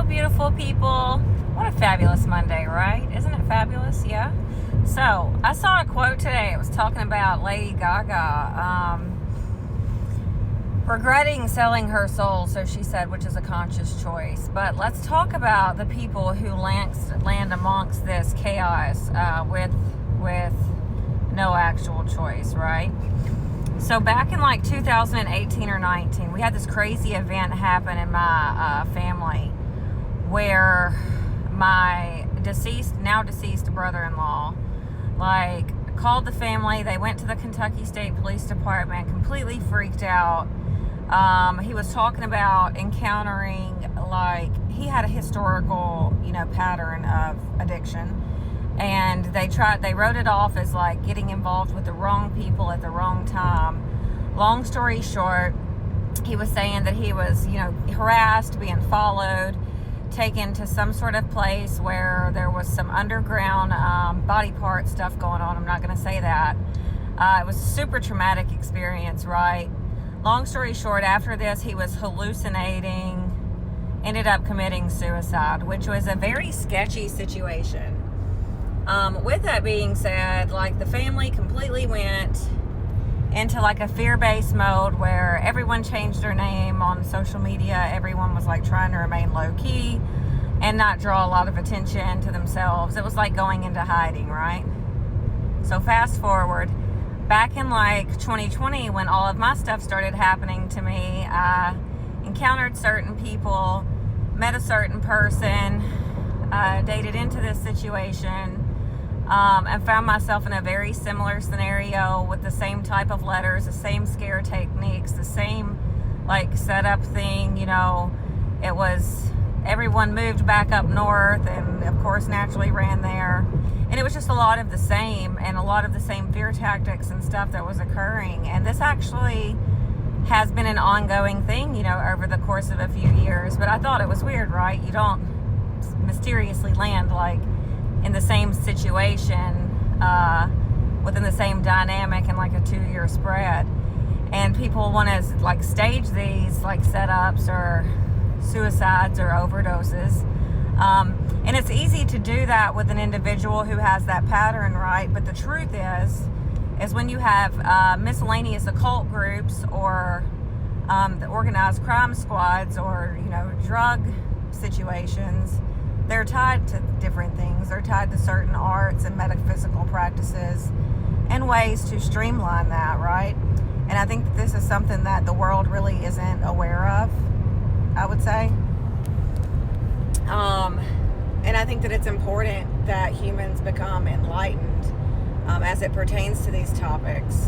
beautiful people. What a fabulous Monday, right? Isn't it fabulous? Yeah. So, I saw a quote today. It was talking about Lady Gaga regretting selling her soul, so she said, which is a conscious choice. But let's talk about the people who land amongst this chaos with no actual choice, right? So back in like 2018 or 19, we had this crazy event happen in my family where my now deceased brother-in-law called the family. They went to the Kentucky State Police Department, completely freaked out. He was talking about encountering, he had a historical, pattern of addiction. And they wrote it off as getting involved with the wrong people at the wrong time. Long story short, he was saying that he was, harassed, being followed, taken to some sort of place where there was some underground body part stuff going on. I'm not going to say that. It was a super traumatic experience, right? Long story short, after this, he was hallucinating, ended up committing suicide, which was a very sketchy situation. With that being said, the family completely went into a fear-based mode where everyone changed their name on social media. Everyone was trying to remain low-key and not draw a lot of attention to themselves. It was like going into hiding, right? So fast forward, back in 2020, when all of my stuff started happening to me, I encountered certain people, met a certain person, dated into this situation, and found myself in a very similar scenario with the same type of letters, the same scare techniques, the same setup thing. It was everyone moved back up north and of course naturally ran there, and it was just a lot of the same and a lot of the same fear tactics and stuff that was occurring. And this actually has been an ongoing thing, over the course of a few years. But I thought it was weird, right? You don't mysteriously land in the same situation within the same dynamic in a 2-year spread. And people want to stage these setups or suicides or overdoses. And it's easy to do that with an individual who has that pattern, right? But the truth is when you have miscellaneous occult groups or the organized crime squads or, drug situations, they're tied to different things. They're tied to certain arts and metaphysical practices and ways to streamline that, right? And I think that this is something that the world really isn't aware of, I would say. And I think that it's important that humans become enlightened as it pertains to these topics.